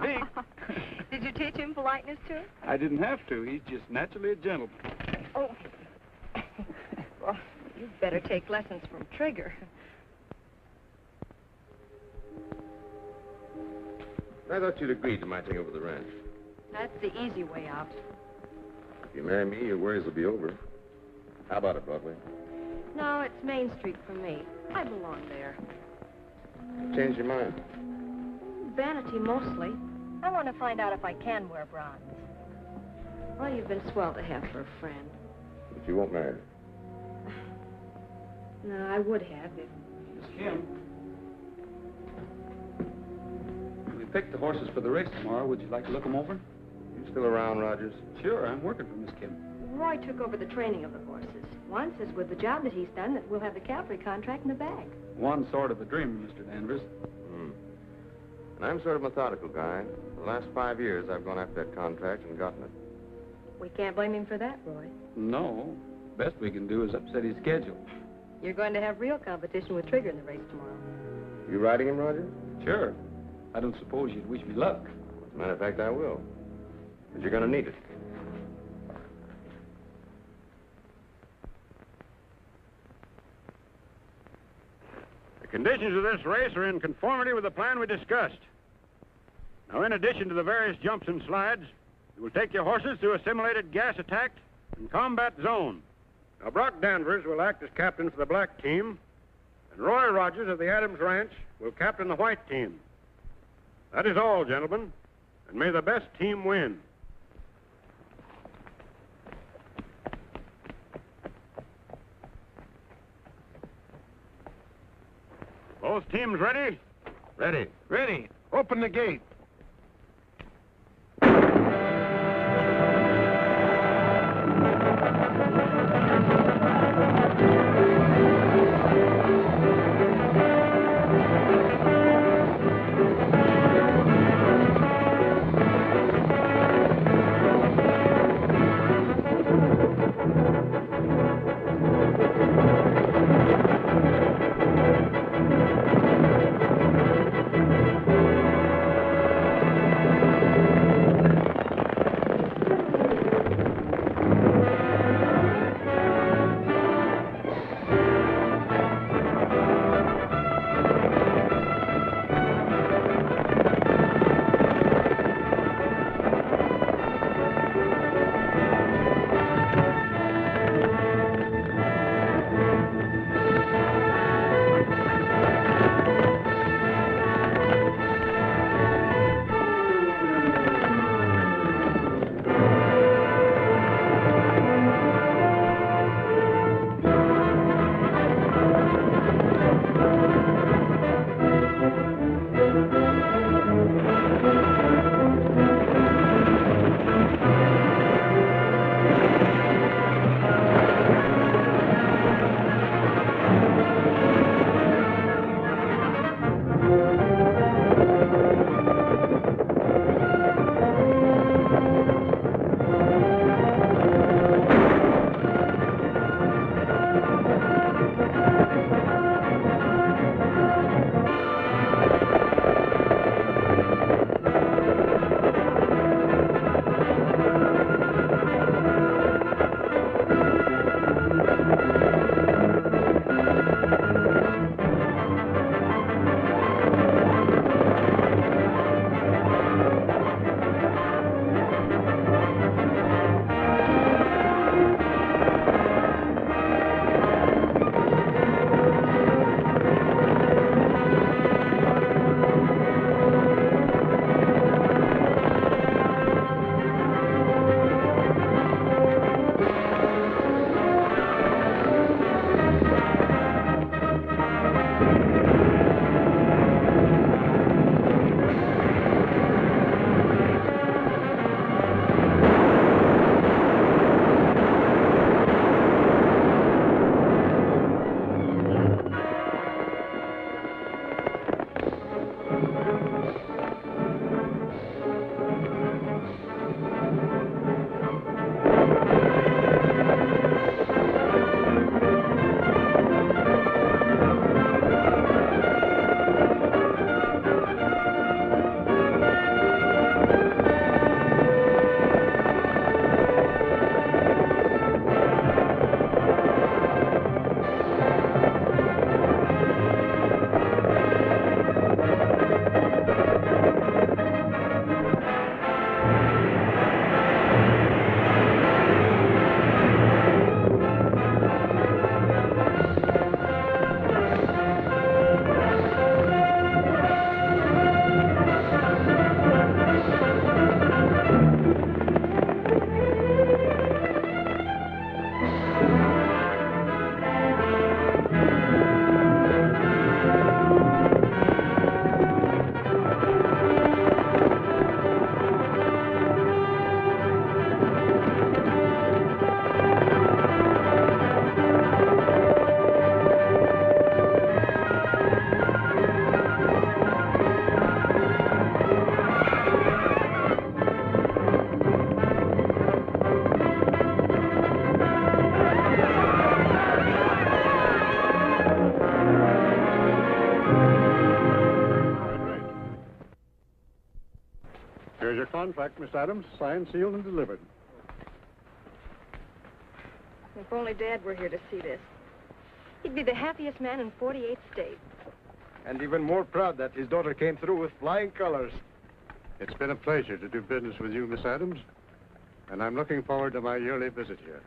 D: Big.
G: Did you teach him politeness, too?
D: I didn't have to. He's just naturally a gentleman.
G: Oh. Well, you'd better take lessons from Trigger.
N: I thought you'd agreed to my taking over the ranch.
G: That's the easy way out.
N: If you marry me, your worries will be over. How about it, Broadway?
G: No, it's Main Street for me. I belong there.
N: Change your mind.
G: Vanity, mostly. I want to find out if I can wear bronze. Well, you've been swell to have for a friend.
N: But you won't marry her.
G: No, I would have if...
D: Miss Kim. We picked the horses for the race tomorrow. Would you like to look them over?
N: You still around, Rogers?
D: Sure, I'm working for Miss Kim.
G: Roy took over the training of the horses. Juan says with the job that he's done that we'll have the cavalry contract in the bag.
D: One sort of a dreamer, Mr. Danvers.
N: And I'm sort of a methodical guy. For the last 5 years, I've gone after that contract and gotten it.
G: We can't blame him for that, Roy.
D: No. Best we can do is upset his schedule.
G: You're going to have real competition with Trigger in the race tomorrow.
N: You riding him, Roger?
D: Sure. I don't suppose you'd wish me luck.
N: As a matter of fact, I will. But you're going to need it.
C: The conditions of this race are in conformity with the plan we discussed. Now, in addition to the various jumps and slides, you will take your horses through a simulated gas attack and combat zone. Now, Brock Danvers will act as captain for the black team, and Roy Rogers of the Adams Ranch will captain the white team. That is all, gentlemen, and may the best team win. Both teams ready?
B: Ready.
C: Ready.
B: Open the gate.
C: Here's your contract, Miss Adams. Signed, sealed, and delivered.
G: If only Dad were here to see this. He'd be the happiest man in 48 states.
M: And even more proud that his daughter came through with flying colors.
C: It's been a pleasure to do business with you, Miss Adams. And I'm looking forward to my yearly visit here.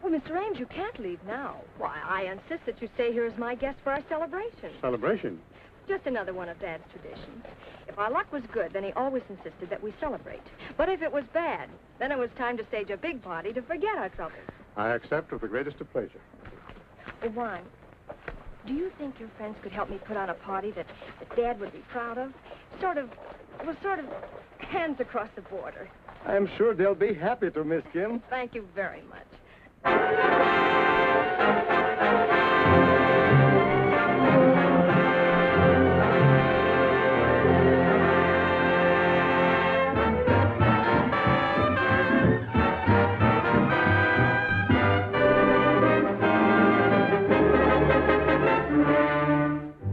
G: Well, Mr. Ames, you can't leave now. Why, I insist that you stay here as my guest for our celebration.
C: Celebration?
G: Just another one of Dad's traditions. If our luck was good, then he always insisted that we celebrate. But if it was bad, then it was time to stage a big party to forget our troubles.
C: I accept with the greatest of pleasure.
G: Oh, why? Do you think your friends could help me put on a party that Dad would be proud of? Sort of hands across the border.
M: I'm sure they'll be happy to, Miss Kim.
G: Thank you very much.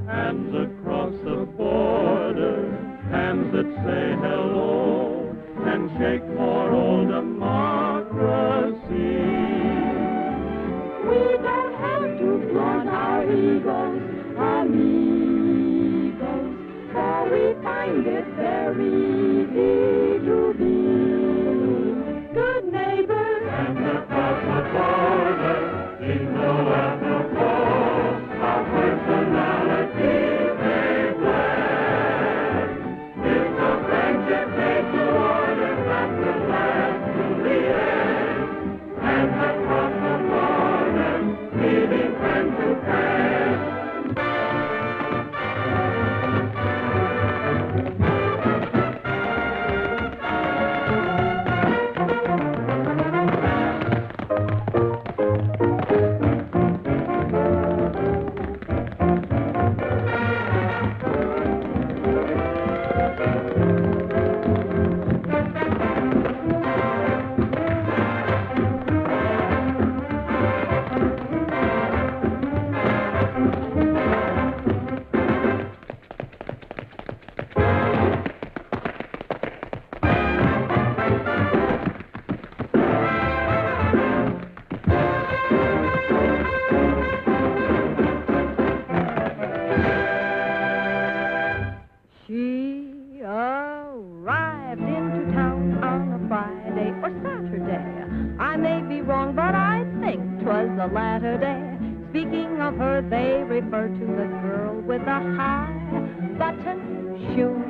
E: Hands across the border, hands that say hello, and shake for old democracy. We don't have to flaunt our egos, amigos, for we find it very easy to be good neighbors. Hands across the border, jingle at the post, our personality they blend. It's a friendship made to order that will last to the end. Hands across the border, leaving friend to friend.
G: She arrived into town on a Friday or Saturday. I may be wrong, but I think 'twas the latter day. Speaking of her, they refer to the girl with the high-button shoes.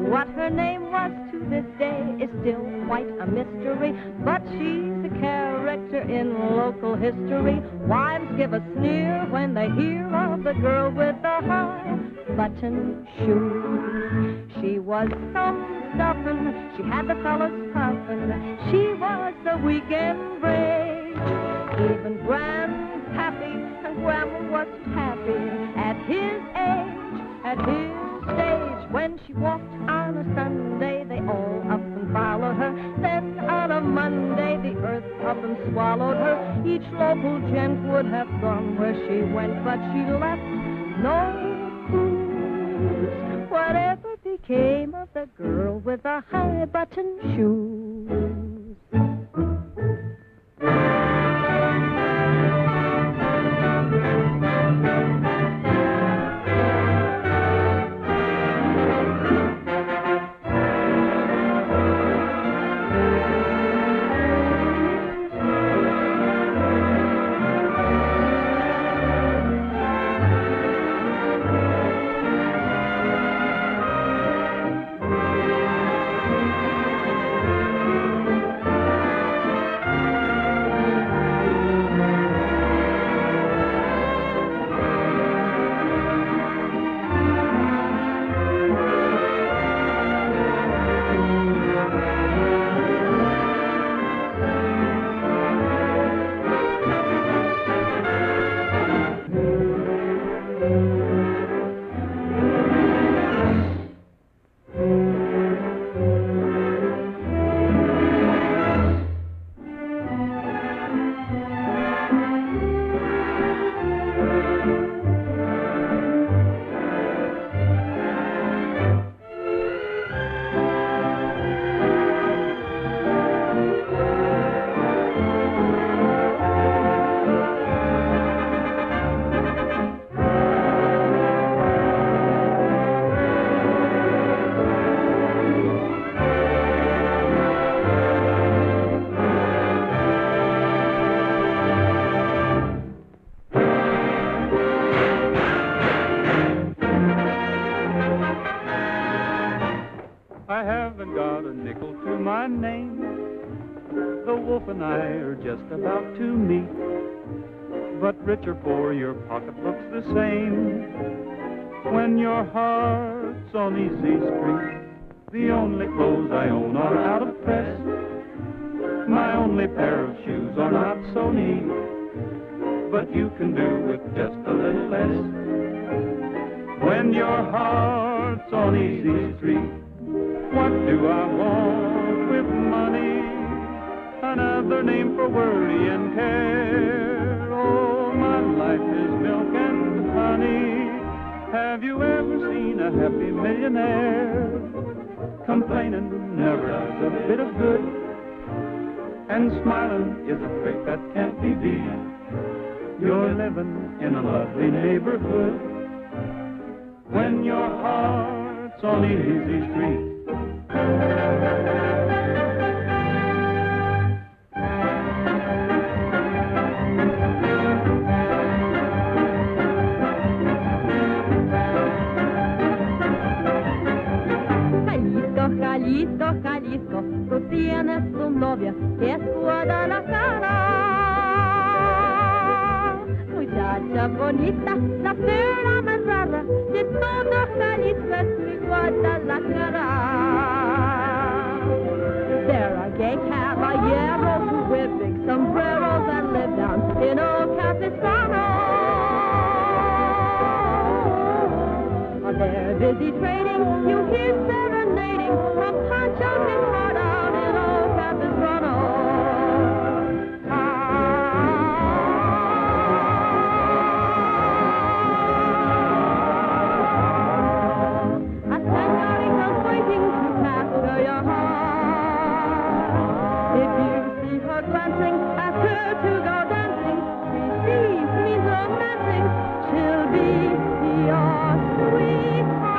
G: What her name was to this day is still quite a mystery, but she's a character in local history. Wives give a sneer when they hear of the girl with the high-button shoes. She was some stuffin', she had the fellas puffin', she was the weekend break. Even Grandpappy and Grandma wasn't happy at his age, at his stage. When she walked on a Sunday, they all up and followed her. Then on a Monday, the earth up and swallowed her. Each local gent would have gone where she went, but she left no clues. Whatever became of the girl with the high-button shoes?
A: haven't got a nickel to my name. The wolf and I are just about to meet. But rich or poor, your pocketbook's the same. When your heart's on easy street, the only clothes I own are out of press. My only pair of shoes are not so neat, but you can do with just a little less. When your heart's on easy street, what do I want with money? Another name for worry and care. Oh, my life is milk and honey. Have you ever seen a happy millionaire? Complaining never does a bit of good, and smiling is a trait that can't be beat. You're living in a lovely neighborhood when your heart's on easy street.
O: Jalisco, Jalisco, tú tienes tu novia que es Guadalajara. Muchacha bonita, la fera más rara de todo Jalisco es mi Guadalajara. There are gay caballeros who wear big sombreros and live down in old Capistrano. They're busy trading, you hear serenading from ponchos and hard out in old Capistrano. A senorita's waiting to capture your heart. If you see her glancing, ask her to go dancing. Receive means romancing, she'll be your sweetheart.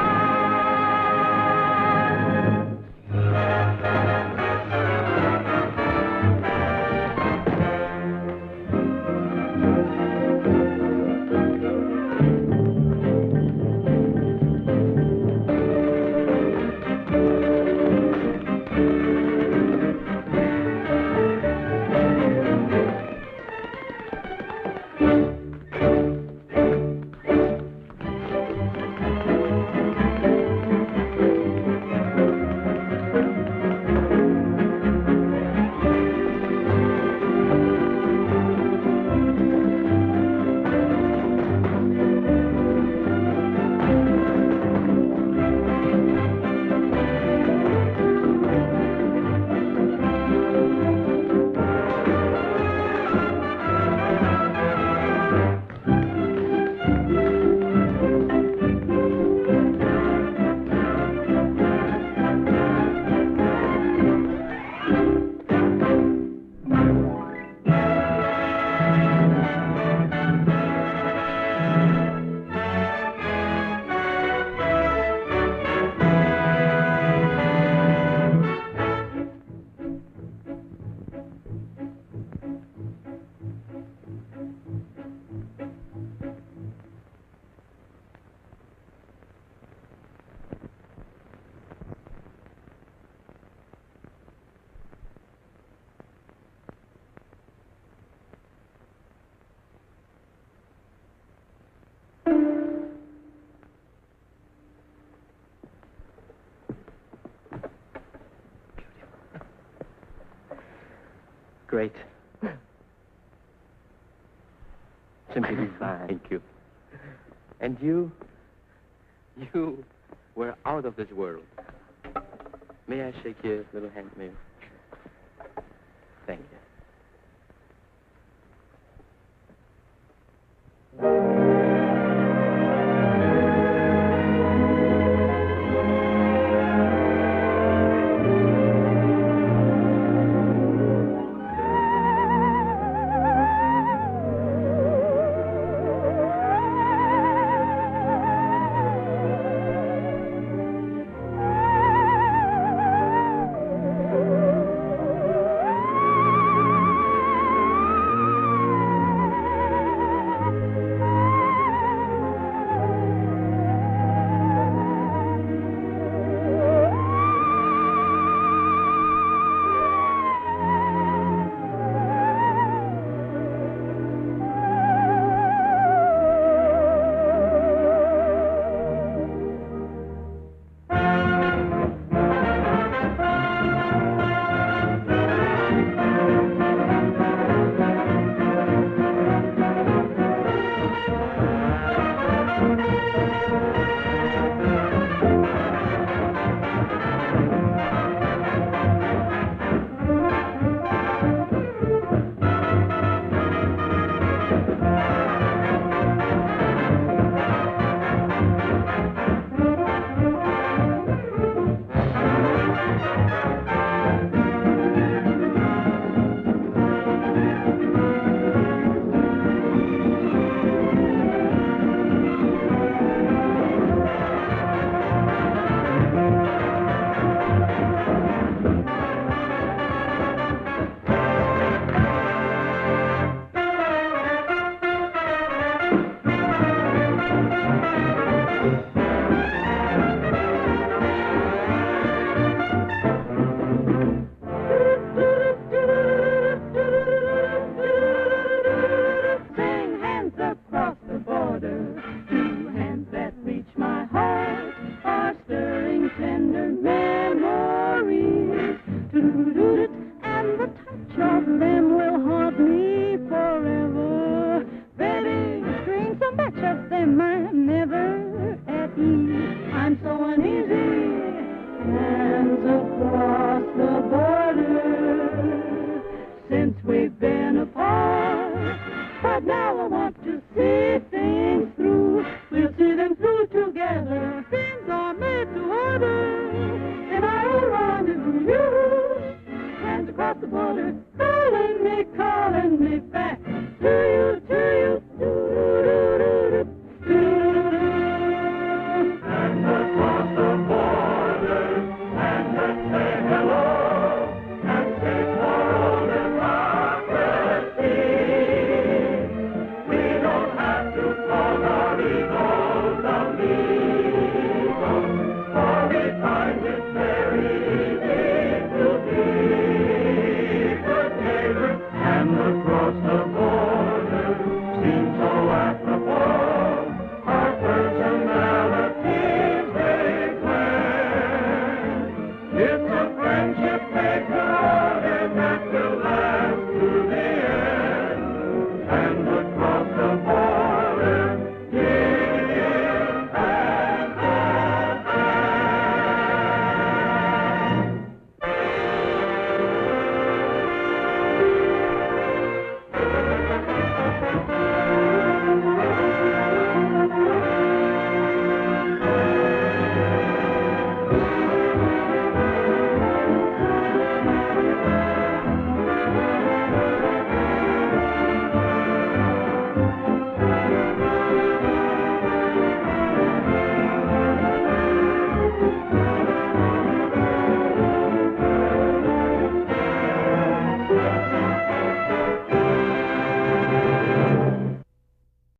I: Great. Simply divine. Thank you. And you were out of this world. May I shake your little hand, Mayor? Thank you.
O: easy and surprise.